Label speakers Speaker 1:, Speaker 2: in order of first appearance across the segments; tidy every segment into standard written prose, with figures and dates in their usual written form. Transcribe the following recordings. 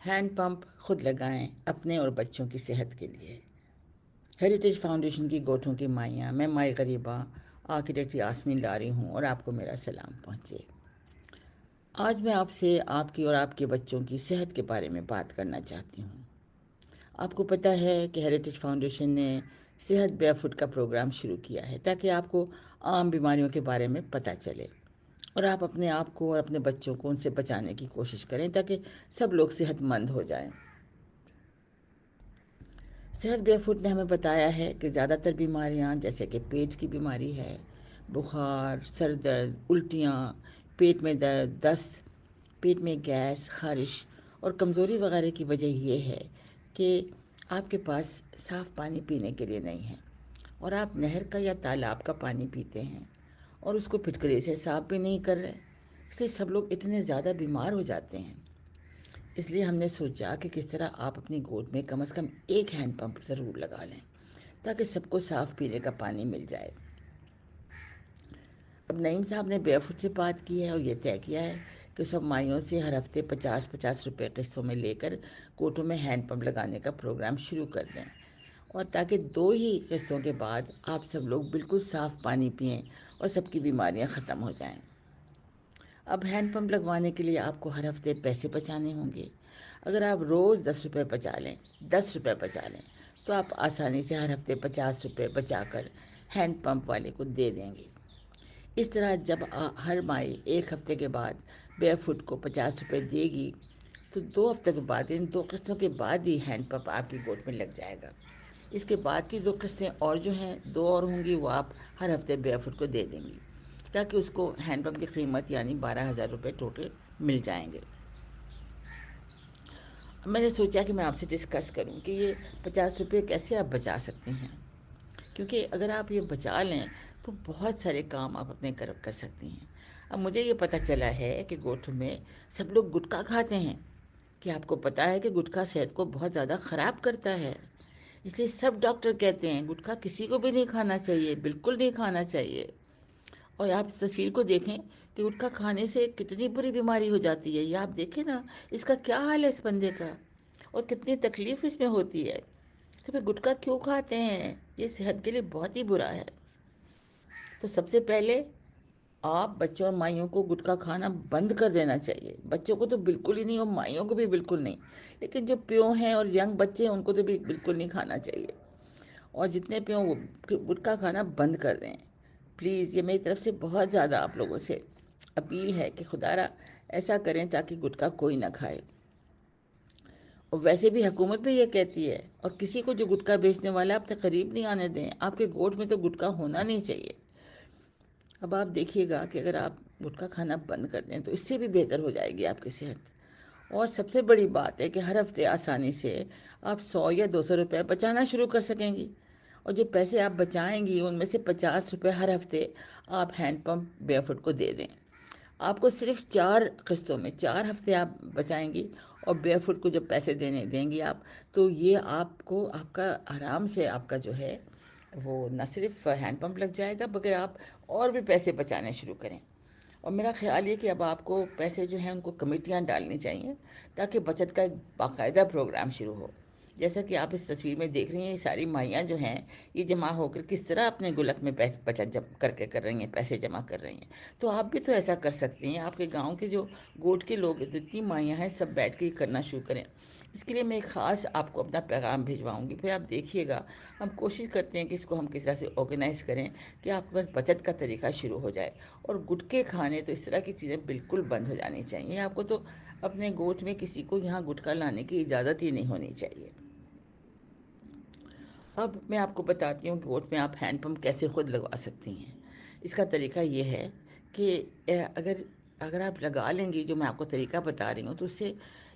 Speaker 1: Hand pump خود لگائیں اپنے اور بچوں کی صحت کے لیے۔ ہیریٹیج فاؤنڈیشن کی گوٹھوں کی مائیاں، میں مائی غریبہ آرکیٹیکٹ یاسمین لا رہی ہوں اور آپ کو میرا سلام پہنچے۔ آج میں آپ سے آپ کی اور آپ کے بچوں کی صحت کے بارے میں بات کرنا چاہتی ہوں۔ آپ کو پتہ ہے کہ ہیریٹیج فاؤنڈیشن نے صحت بیئر فٹ کا پروگرام شروع کیا ہے تاکہ آپ کو عام بیماریوں کے بارے میں پتہ چلے اور آپ اپنے آپ کو اور اپنے بچوں کو ان سے بچانے کی کوشش کریں تاکہ سب لوگ صحت مند ہو جائیں۔ صحت بیئر فٹ نے ہمیں بتایا ہے کہ زیادہ تر بیماریاں جیسے کہ پیٹ کی بیماری ہے، بخار، سر درد، الٹیاں، پیٹ میں درد، دست، پیٹ میں گیس، خارش اور کمزوری وغیرہ کی وجہ یہ ہے کہ آپ کے پاس صاف پانی پینے کے لیے نہیں ہے اور آپ نہر کا یا تالاب کا پانی پیتے ہیں اور اس کو پھٹکری سے صاف بھی نہیں کر رہے، اس لیے سب لوگ اتنے زیادہ بیمار ہو جاتے ہیں۔ اس لیے ہم نے سوچا کہ کس طرح آپ اپنی گود میں کم از کم ایک ہینڈ پمپ ضرور لگا لیں تاکہ سب کو صاف پینے کا پانی مل جائے۔ اب نعیم صاحب نے بیئر فٹ سے بات کی ہے اور یہ طے کیا ہے کہ سب مائیوں سے ہر ہفتے 50-50 روپے قسطوں میں لے کر کوٹوں میں ہینڈ پمپ لگانے کا پروگرام شروع کر دیں، اور تاکہ 2 ہی قسطوں کے بعد آپ سب لوگ بالکل صاف پانی پئیں اور سب کی بیماریاں ختم ہو جائیں۔ اب ہینڈ پمپ لگوانے کے لیے آپ کو ہر ہفتے پیسے بچانے ہوں گے۔ اگر آپ روز 10 روپے بچا لیں، 10 روپے بچا لیں تو آپ آسانی سے ہر ہفتے 50 روپے بچا کر ہینڈ پمپ والے کو دے دیں گے۔ اس طرح جب ہر مائی ایک ہفتے کے بعد بیئر فٹ کو 50 روپے دے گی تو 2 ہفتوں کے بعد، ان 2 قسطوں کے بعد ہی ہینڈ پمپ آپ کی گود میں لگ جائے گا۔ اس کے بعد کی 2 قسطیں اور جو ہیں 2 اور ہوں گی، وہ آپ ہر ہفتے بیئر فٹ کو دے دیں گی تاکہ اس کو ہینڈ پمپ کی قیمت یعنی 12,000 روپے ٹوٹل مل جائیں گے۔ میں نے سوچا کہ میں آپ سے ڈسکس کروں کہ یہ 50 روپے کیسے آپ بچا سکتے ہیں، کیونکہ اگر آپ یہ بچا لیں تو بہت سارے کام آپ اپنے کر سکتی ہیں۔ اب مجھے یہ پتہ چلا ہے کہ گوٹھوں میں سب لوگ گٹکا کھاتے ہیں، کہ آپ کو پتہ ہے کہ گٹکا صحت کو بہت زیادہ خراب کرتا ہے، اس لیے سب ڈاکٹر کہتے ہیں گٹکا کسی کو بھی نہیں کھانا چاہیے، بالکل نہیں کھانا چاہیے۔ اور آپ اس تصویر کو دیکھیں کہ گٹکا کھانے سے کتنی بری بیماری ہو جاتی ہے، یہ آپ دیکھیں نا، اس کا کیا حال ہے اس بندے کا اور کتنی تکلیف اس میں ہوتی ہے۔ تو پھر گٹکا کیوں کھاتے ہیں؟ یہ صحت کے لیے بہت ہی برا ہے۔ تو سب سے پہلے آپ بچوں اور مائیوں کو گٹکا کھانا بند کر دینا چاہیے۔ بچوں کو تو بالکل ہی نہیں اور مائیوں کو بھی بالکل نہیں، لیکن جو پیو ہیں اور ینگ بچے ہیں ان کو تو بھی بالکل نہیں کھانا چاہیے، اور جتنے پیو وہ گٹکا کھانا بند کر دیں پلیز۔ یہ میری طرف سے بہت زیادہ آپ لوگوں سے اپیل ہے کہ خدا را ایسا کریں تاکہ گٹکا کوئی نہ کھائے۔ اور ویسے بھی حکومت بھی یہ کہتی ہے، اور کسی کو جو گٹکا بیچنے والا ہے آپ تک قریب نہیں آنے دیں، آپ کے گوٹ میں تو گٹکا ہونا نہیں چاہیے۔ اب آپ دیکھیے گا کہ اگر آپ گٹکا کھانا بند کر دیں تو اس سے بھی بہتر ہو جائے گی آپ کی صحت۔ اور سب سے بڑی بات ہے کہ ہر ہفتے آسانی سے آپ 100 یا 200 روپے بچانا شروع کر سکیں گی، اور جو پیسے آپ بچائیں گی ان میں سے 50 روپے ہر ہفتے آپ ہینڈ پمپ بیئر فٹ کو دے دیں۔ آپ کو صرف 4 قسطوں میں 4 ہفتے آپ بچائیں گی، اور بیئر فٹ کو جب پیسے دیں گی آپ، تو یہ آپ کو آپ کا آرام سے آپ کا جو ہے وہ نہ صرف ہینڈ پمپ لگ جائے گا بلکہ آپ اور بھی پیسے بچانے شروع کریں۔ اور میرا خیال یہ کہ اب آپ کو پیسے جو ہیں ان کو کمیٹیاں ڈالنی چاہیے تاکہ بچت کا ایک باقاعدہ پروگرام شروع ہو۔ جیسا کہ آپ اس تصویر میں دیکھ رہی ہیں، یہ ساری مائیاں جو ہیں یہ جمع ہو کر کس طرح اپنے گلک میں بچت کر رہی ہیں، پیسے جمع کر رہی ہیں۔ تو آپ بھی تو ایسا کر سکتی ہیں۔ آپ کے گاؤں کے جو گوٹ کے لوگ جتنی مائیاں ہیں سب بیٹھ کے یہ کرنا شروع کریں۔ اس کے لیے میں ایک خاص آپ کو اپنا پیغام بھجواؤں گی، پھر آپ دیکھیے گا۔ ہم کوشش کرتے ہیں کہ اس کو ہم کس طرح سے آرگنائز کریں کہ آپ کے پاس بچت کا طریقہ شروع ہو جائے، اور گٹکے کھانے تو اس طرح کی چیزیں بالکل بند ہو جانی چاہیے۔ آپ کو تو اپنے گوٹ میں کسی کو یہاں گٹکا لانے کی اجازت ہی نہیں ہونی چاہیے۔ اب میں آپ کو بتاتی ہوں کہ گوٹ میں آپ ہینڈ پمپ کیسے خود لگوا سکتی ہیں۔ اس کا طریقہ یہ ہے کہ اگر آپ لگا لیں گی جو میں آپ کو طریقہ بتا رہی ہوں، تو اس سے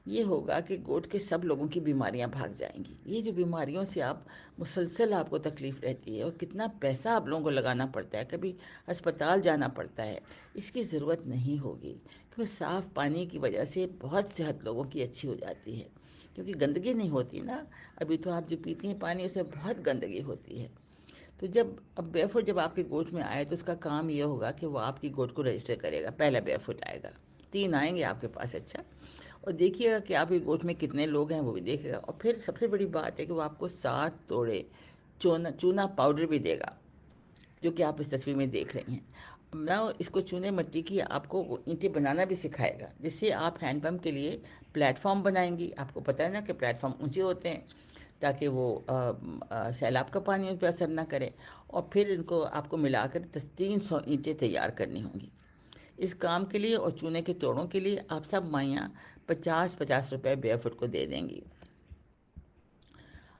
Speaker 1: یہ ہوگا کہ گوٹ کے سب لوگوں کی بیماریاں بھاگ جائیں گی۔ یہ جو بیماریوں سے آپ مسلسل آپ کو تکلیف رہتی ہے اور کتنا پیسہ آپ لوگوں کو لگانا پڑتا ہے، کبھی ہسپتال جانا پڑتا ہے، اس کی ضرورت نہیں ہوگی، کیونکہ صاف پانی کی وجہ سے بہت صحت لوگوں کی اچھی ہو جاتی ہے، کیونکہ گندگی نہیں ہوتی نا۔ ابھی تو آپ جو پیتی ہیں پانی، اس میں بہت گندگی ہوتی ہے۔ تو اب بیئر فٹ جب آپ کے گوٹ میں آئے تو اس کا کام یہ ہوگا کہ وہ آپ کی گوٹ کو رجسٹر کرے گا، پہلا بیئر فٹ آئے گا۔ 3 آئیں گے آپ کے پاس. اچھا، اور دیکھیے گا کہ آپ کے گوشت میں کتنے لوگ ہیں وہ بھی دیکھے گا. اور پھر سب سے بڑی بات ہے کہ وہ آپ کو 7 توڑے چونا پاؤڈر بھی دے گا، جو کہ آپ اس تصویر میں دیکھ رہی ہیں. نہ اس کو چونے مٹی کی آپ کو وہ اینٹیں بنانا بھی سکھائے گا، جس سے آپ ہینڈ پمپ کے لیے پلیٹ فارم بنائیں گی. آپ کو پتہ ہے نا کہ پلیٹ فارم اونچے ہوتے ہیں تاکہ وہ سیلاب کا پانی ان پہ اثر نہ کرے. اور پھر ان کو آپ کو ملا کر 300 اینٹیں تیار کرنی ہوں گی. اس کام کے لیے اور چونے کے توڑوں کے لیے آپ سب مائیاں 50 روپے بیئر فٹ کو دے دیں گی.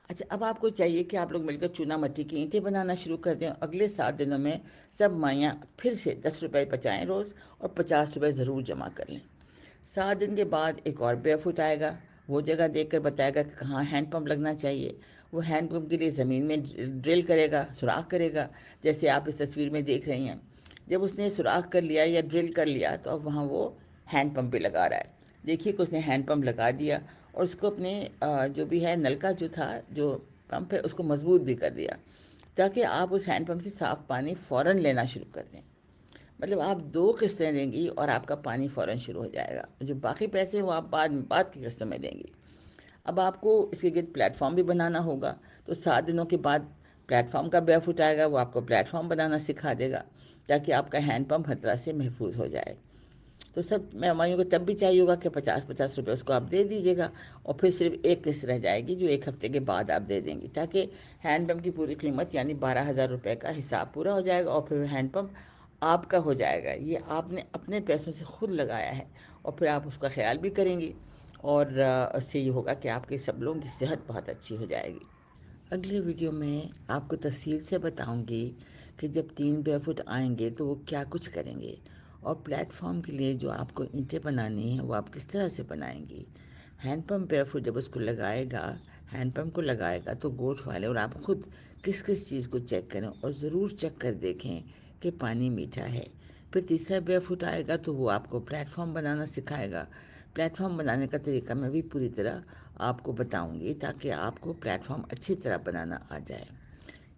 Speaker 1: اچھا، اب آپ کو چاہیے کہ آپ لوگ مل کر چونا مٹی کی اینٹیں بنانا شروع کر دیں. اگلے 7 دنوں میں سب مائیاں پھر سے 10 روپے بچائیں روز، اور 50 روپے ضرور جمع کر لیں. 7 دن کے بعد ایک اور بیئر فٹ آئے گا. وہ جگہ دیکھ کر بتائے گا کہ کہاں ہینڈ پمپ لگنا چاہیے. وہ ہینڈ پمپ کے لیے زمین میں ڈرل کرے گا، سوراخ کرے گا، جیسے آپ اس تصویر میں دیکھ رہی ہیں. جب اس نے سوراخ کر لیا یا ڈرل کر لیا تو اب وہاں وہ ہینڈ پمپ بھی لگا رہا ہے. دیکھیے کہ اس نے ہینڈ پمپ لگا دیا، اور اس کو اپنے جو بھی ہے نل کا جو تھا جو پمپ ہے اس کو مضبوط بھی کر دیا، تاکہ آپ اس ہینڈ پمپ سے صاف پانی فوراً لینا شروع کر دیں. مطلب آپ 2 قسطیں دیں گی اور آپ کا پانی فوراً شروع ہو جائے گا. جو باقی پیسے ہیں وہ آپ بعد کی قسطوں میں دیں گی. اب آپ کو اس کے گرد پلیٹ فارم بھی بنانا ہوگا. تو 7 دنوں کے بعد پلیٹ فارم کا بیئر فٹ آئے گا. وہ آپ کو پلیٹ فارم بنانا سکھا دے گا، تاکہ آپ کا ہینڈ پمپ ہر طرح سے محفوظ ہو جائے. تو سب مہمانوں کو تب بھی چاہیے ہوگا کہ 50 روپے اس کو آپ دے دیجیے گا، اور پھر صرف ایک قسط رہ جائے گی جو 1 ہفتے کے بعد آپ دے دیں گی، تاکہ ہینڈ پمپ کی پوری قیمت یعنی 12,000 روپے کا حساب پورا ہو جائے گا، اور پھر ہینڈ پمپ آپ کا ہو جائے گا. یہ آپ نے اپنے پیسوں سے خود لگایا ہے، اور پھر آپ اس کا خیال بھی کریں گی، اور اس سے یہ ہوگا کہ آپ کے سب لوگوں کی صحت بہت اچھی ہو جائے گی. اگلے ویڈیو میں آپ کو تفصیل سے بتاؤں گی کہ جب 3 بیئر فٹ آئیں گے تو وہ کیا کچھ کریں گے، اور پلیٹ فارم کے لیے جو آپ کو اینٹیں بنانی ہیں وہ آپ کس طرح سے بنائیں گی. ہینڈ پمپ بیئر فٹ جب اس کو لگائے گا، ہینڈ پمپ کو لگائے گا، تو گوٹ والے اور آپ خود کس چیز کو چیک کریں، اور ضرور چیک کر دیکھیں کہ پانی میٹھا ہے. پھر تیسرا بیئر فٹ آئے گا تو وہ آپ کو پلیٹ فارم بنانا سکھائے گا. پلیٹ فارم بنانے کا طریقہ میں بھی پوری طرح آپ کو بتاؤں گی، تاکہ آپ کو پلیٹ فارم اچھی طرح بنانا آ جائے.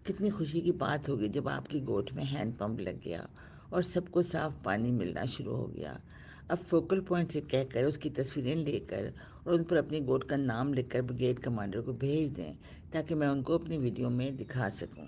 Speaker 1: کتنی خوشی کی بات ہوگی جب آپ کی گوٹ میں ہینڈ پمپ لگ گیا اور سب کو صاف پانی ملنا شروع ہو گیا. اب فوکل پوائنٹ سے کہہ کر اس کی تصویریں لے کر اور ان پر اپنی گوٹ کا نام لکھ کر بریگیڈ کمانڈر کو بھیج دیں، تاکہ میں ان کو اپنی ویڈیو میں دکھا سکوں.